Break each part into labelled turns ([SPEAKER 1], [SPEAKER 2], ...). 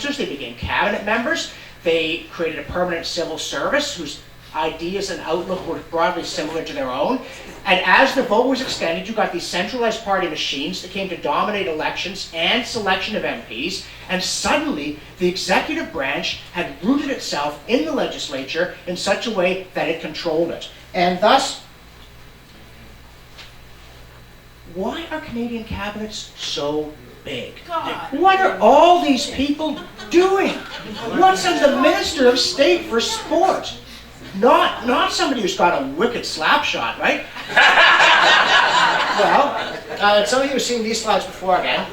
[SPEAKER 1] ministers, they became cabinet members, they created a permanent civil service whose ideas and outlook were broadly similar to their own. And as the vote was extended, you got these centralized party machines that came to dominate elections and selection of MPs, and suddenly the executive branch had rooted itself in the legislature in such a way that it controlled it. And thus, why are Canadian cabinets so big? What are all these people doing? What's the Minister of State for Sport? Not somebody who's got a wicked slap shot, right? Well, some of you have seen these slides before again.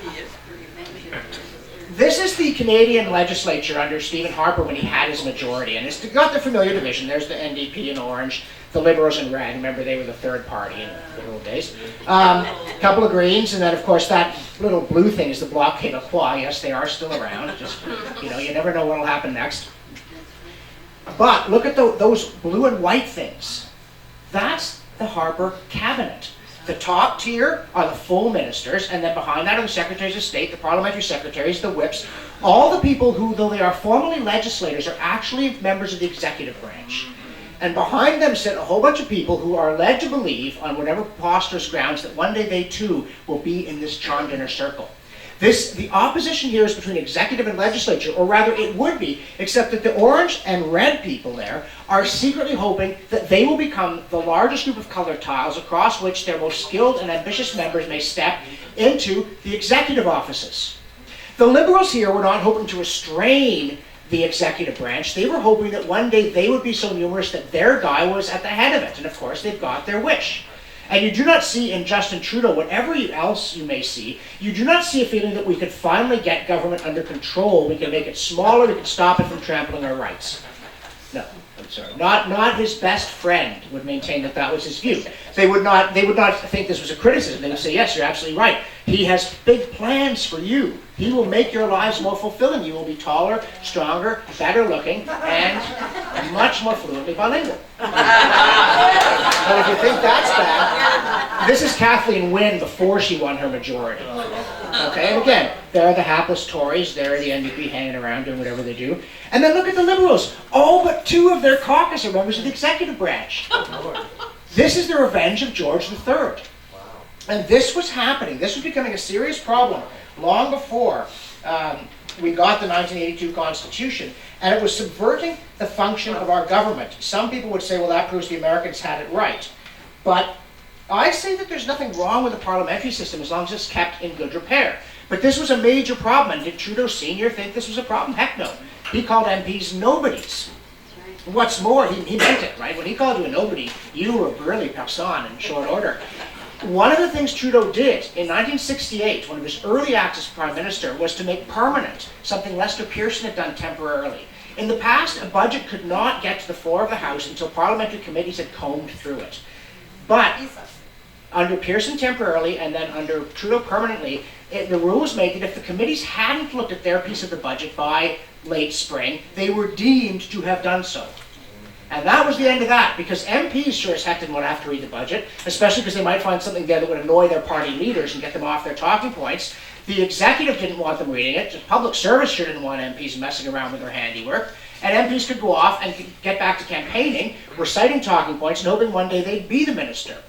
[SPEAKER 1] This is the Canadian legislature under Stephen Harper when he had his majority, and it's got the familiar division. There's the NDP in orange, the Liberals in red. Remember, they were the third party in the old days. A couple of Greens, and then of course that little blue thing is the Bloc Québécois. Yes, they are still around. Just, you never know what will happen next. But look at those blue and white things. That's the Harper cabinet. The top tier are the full ministers, and then behind that are the secretaries of state, the parliamentary secretaries, the whips, all the people who, though they are formally legislators, are actually members of the executive branch. And behind them sit a whole bunch of people who are led to believe, on whatever preposterous grounds, that one day they too will be in this charmed inner circle. The opposition here is between executive and legislature, or rather it would be, except that the orange and red people there are secretly hoping that they will become the largest group of colored tiles across which their most skilled and ambitious members may step into the executive offices. The Liberals here were not hoping to restrain the executive branch. They were hoping that one day they would be so numerous that their guy was at the head of it. And of course, they've got their wish. And you do not see in Justin Trudeau, whatever else you may see, you do not see a feeling that we could finally get government under control. We can make it smaller, we can stop it from trampling our rights. No, I'm sorry. Not his best friend would maintain that that was his view. They would not think this was a criticism. They would say, yes, you're absolutely right. He has big plans for you. He will make your lives more fulfilling. You will be taller, stronger, better looking, and much more fluently bilingual. But if you think that's bad, this is Kathleen Wynne before she won her majority. Okay, and again, there are the hapless Tories, there are the NDP hanging around doing whatever they do. And then look at the Liberals. All but two of their caucus are members of the executive branch. This is the revenge of George III. And this was happening. This was becoming a serious problem long before we got the 1982 Constitution. And it was subverting the function of our government. Some people would say, well, that proves the Americans had it right. But I say that there's nothing wrong with the parliamentary system as long as it's kept in good repair. But this was a major problem. And did Trudeau Sr. think this was a problem? Heck no. He called MPs nobodies. What's more, he meant it, right? When he called you a nobody, you were really personne in short order. One of the things Trudeau did in 1968, one of his early acts as Prime Minister, was to make permanent something Lester Pearson had done temporarily. In the past, a budget could not get to the floor of the House until parliamentary committees had combed through it. But under Pearson temporarily, and then under Trudeau permanently, the rule was made that if the committees hadn't looked at their piece of the budget by late spring, they were deemed to have done so. And that was the end of that, because MPs sure as heck didn't want to have to read the budget, especially because they might find something there that would annoy their party leaders and get them off their talking points. The executive didn't want them reading it. The public service sure didn't want MPs messing around with their handiwork. And MPs could go off and get back to campaigning, reciting talking points, and hoping one day they'd be the minister.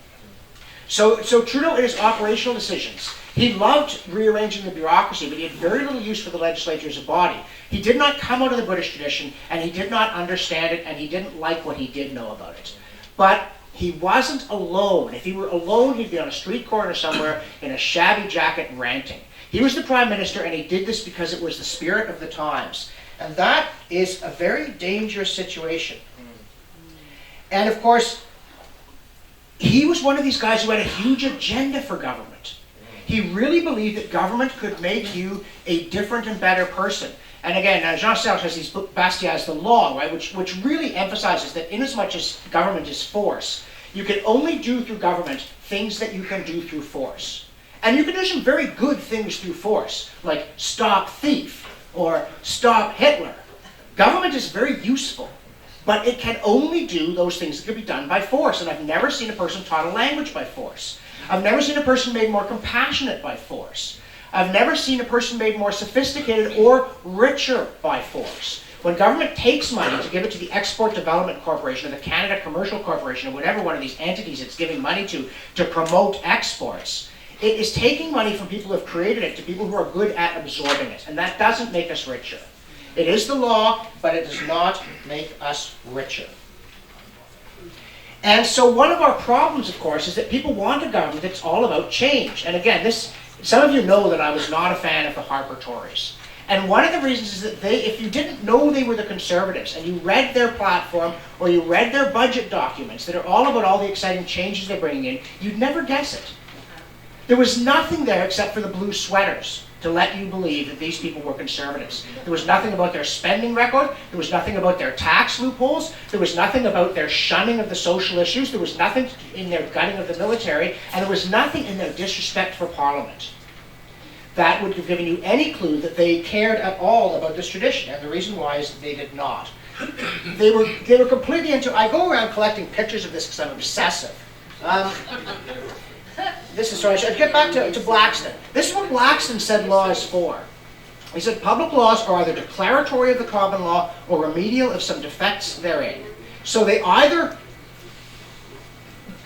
[SPEAKER 1] So Trudeau, in his operational decisions, he loved rearranging the bureaucracy, but he had very little use for the legislature as a body. He did not come out of the British tradition, and he did not understand it, and he didn't like what he did know about it. But he wasn't alone. If he were alone, he'd be on a street corner somewhere in a shabby jacket ranting. He was the Prime Minister, and he did this because it was the spirit of the times. And that is a very dangerous situation. And of course, he was one of these guys who had a huge agenda for government. He really believed that government could make you a different and better person. And again, Jean Serge has these book, Bastiat's The Law, right, which really emphasizes that inasmuch as government is force, you can only do through government things that you can do through force. And you can do some very good things through force, like stop thief or stop Hitler. Government is very useful, but it can only do those things that can be done by force. And I've never seen a person taught a language by force. I've never seen a person made more compassionate by force. I've never seen a person made more sophisticated or richer by force. When government takes money to give it to the Export Development Corporation or the Canada Commercial Corporation or whatever one of these entities it's giving money to promote exports, it is taking money from people who have created it to people who are good at absorbing it. And that doesn't make us richer. It is the law, but it does not make us richer. And so one of our problems, of course, is that people want a government that's all about change. And again, some of you know that I was not a fan of the Harper Tories. And one of the reasons is that if you didn't know they were the Conservatives and you read their platform or you read their budget documents that are all about all the exciting changes they're bringing in, you'd never guess it. There was nothing there except for the blue sweaters to let you believe that these people were Conservatives. There was nothing about their spending record. There was nothing about their tax loopholes. There was nothing about their shunning of the social issues. There was nothing in their gutting of the military. And there was nothing in their disrespect for Parliament that would have given you any clue that they cared at all about this tradition. And the reason why is they did not. They were completely into, I go around collecting pictures of this because I'm obsessive. This is, sorry, I should get back to Blackston. This is what Blackston said law is for. He said public laws are either declaratory of the common law or remedial of some defects therein. So they either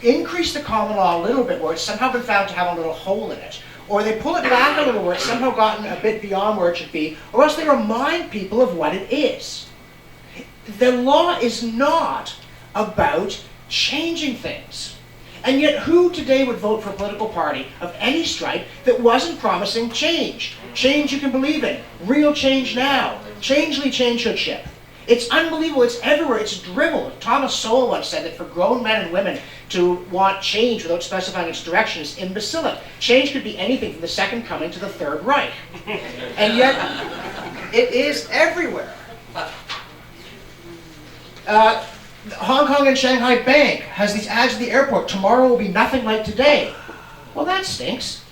[SPEAKER 1] increase the common law a little bit where it's somehow been found to have a little hole in it, or they pull it back a little where it's somehow gotten a bit beyond where it should be, or else they remind people of what it is. The law is not about changing things. And yet who today would vote for a political party of any stripe that wasn't promising change? Change you can believe in. Real change now. Changely changehoodship. It's unbelievable. It's everywhere. It's drivel. Thomas Sowell once said that for grown men and women to want change without specifying its direction is imbecilic. Change could be anything from the Second Coming to the Third Reich. And yet, it is everywhere. Hong Kong and Shanghai Bank has these ads at the airport. Tomorrow will be nothing like today. Well, that stinks.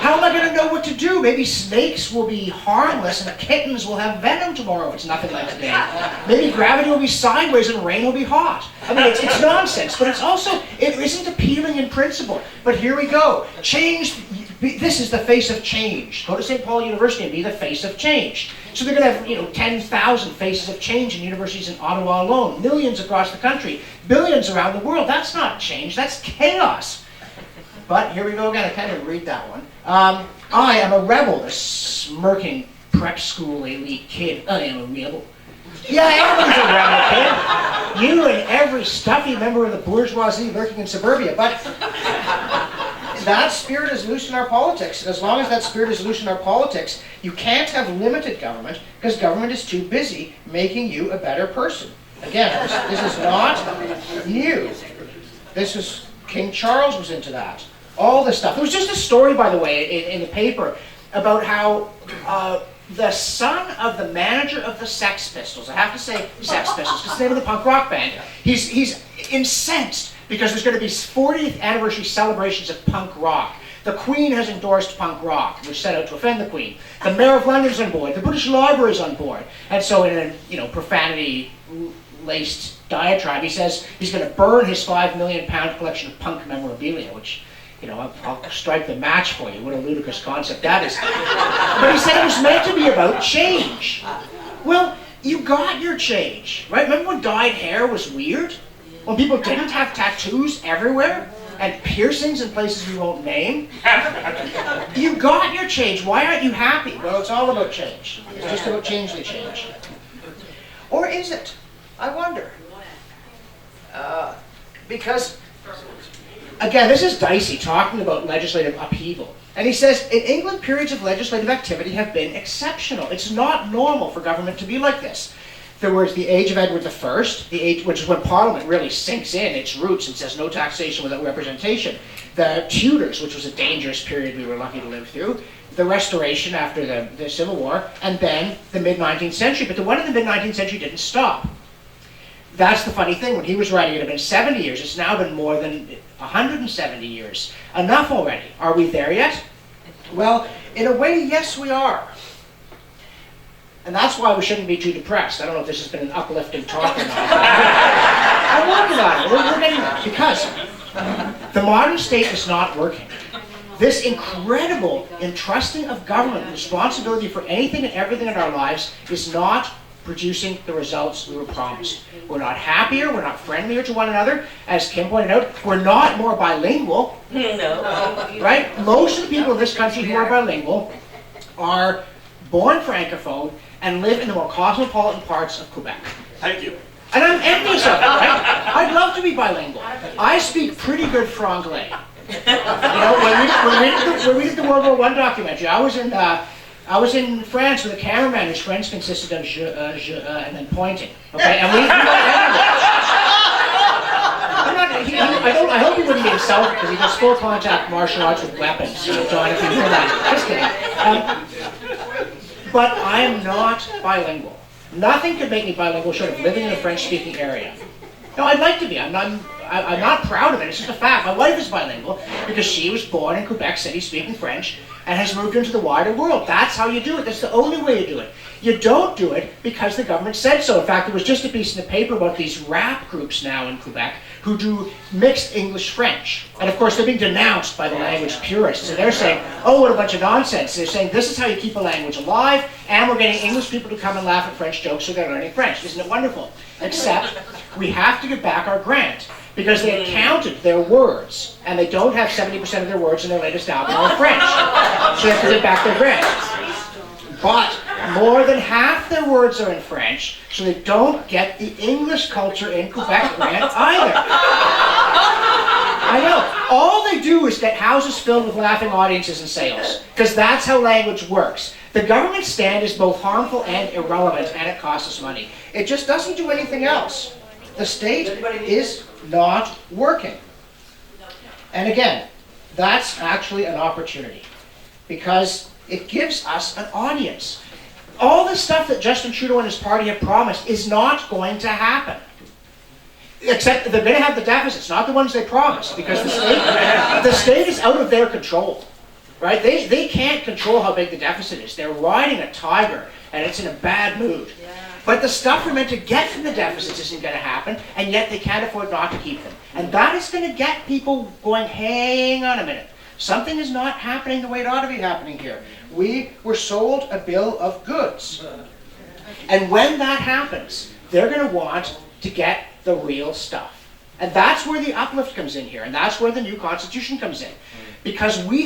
[SPEAKER 1] How am I going to know what to do? Maybe snakes will be harmless and kittens will have venom tomorrow if it's nothing like today. Maybe gravity will be sideways and rain will be hot. I mean, it's nonsense, but it isn't appealing in principle. But here we go. Change, this is the face of change. Go to St. Paul University and be the face of change. So they're going to have 10,000 faces of change in universities in Ottawa alone, millions across the country, billions around the world. That's not change, that's chaos. But here we go again, I can't even read that one. I am a rebel, the smirking prep school elite kid. I am a rebel. Yeah, everyone's a rebel, kid. You and every stuffy member of the bourgeoisie lurking in suburbia. But that spirit is loose in our politics. And as long as that spirit is loose in our politics, you can't have limited government because government is too busy making you a better person. Again, this is not new. This is, King Charles was into that. All this stuff. There was just a story, by the way, in the paper about how the son of the manager of the Sex Pistols, I have to say Sex Pistols, because it's the name of the punk rock band, he's incensed because there's going to be 40th anniversary celebrations of punk rock. The Queen has endorsed punk rock, which set out to offend the Queen. The Mayor of London's on board. The British Library is on board. And so in a profanity-laced diatribe, he says he's going to burn his £5 million collection of punk memorabilia, which, I'll strike the match for you. What a ludicrous concept that is. But he said it was meant to be about change. Well, you got your change, right? Remember when dyed hair was weird? When people didn't have tattoos everywhere? And piercings in places we won't name? You got your change. Why aren't you happy? Well, it's all about change. It's just about changely change. Or is it? I wonder. Because, again, this is Dicey talking about legislative upheaval. And he says, in England, periods of legislative activity have been exceptional. It's not normal for government to be like this. There was the age of Edward I, which is when Parliament really sinks in its roots and says no taxation without representation. The Tudors, which was a dangerous period we were lucky to live through. The Restoration after the Civil War, and then the mid-19th century. But the one in the mid-19th century didn't stop. That's the funny thing. When he was writing, it had been 70 years. It's now been more than 170 years. Enough already. Are we there yet? Well, in a way, yes, we are. And that's why we shouldn't be too depressed. I don't know if this has been an uplifting talk or not. I'm working on it. We're getting there. Because the modern state is not working. This incredible entrusting of government responsibility for anything and everything in our lives is not producing the results we were promised. We're not happier, we're not friendlier to one another. As Kim pointed out, we're not more bilingual.
[SPEAKER 2] No.
[SPEAKER 1] Right? Most of the people in this country who are bilingual are born francophone and live in the more cosmopolitan parts of Quebec.
[SPEAKER 3] Thank you.
[SPEAKER 1] And I'm envious of it, right? I'd love to be bilingual. I speak pretty good Franglais. You know, when we did the World War I documentary, I was in France with a cameraman whose French consisted of and then pointing. Okay, and we went everywhere. I hope he wouldn't be insulted because he does full contact martial arts with weapons. So, John, if you hear that, just kidding. But I am not bilingual. Nothing could make me bilingual short of living in a French-speaking area. No, I'd like to be. I'm not proud of it. It's just a fact. My wife is bilingual because she was born in Quebec City speaking French and has moved into the wider world. That's how you do it. That's the only way you do it. You don't do it because the government said so. In fact, there was just a piece in the paper about these rap groups now in Quebec who do mixed English-French. And of course, they're being denounced by the language purists. And they're saying, oh, what a bunch of nonsense. They're saying this is how you keep a language alive, and we're getting English people to come and laugh at French jokes so they're learning French. Isn't it wonderful? Except we have to give back our grant because they counted their words, and they don't have 70% of their words in their latest album in French. So they have to give back their grant. But more than half their words are in French, so they don't get the English culture in Quebec grant either. I know. All they do is get houses filled with laughing audiences and sales, because that's how language works. The government stand is both harmful and irrelevant, and it costs us money. It just doesn't do anything else. The state is not working. And again, that's actually an opportunity, because it gives us an audience. All the stuff that Justin Trudeau and his party have promised is not going to happen. Except they're going to have the deficits, not the ones they promised, because the state is out of their control. Right? They can't control how big the deficit is. They're riding a tiger, and it's in a bad mood. But the stuff we're meant to get from the deficits isn't going to happen, and yet they can't afford not to keep them. And that is going to get people going, hang on a minute. Something is not happening the way it ought to be happening here. We were sold a bill of goods. And when that happens, they're going to want to get the real stuff. And that's where the uplift comes in here, and that's where the new Constitution comes in. Because we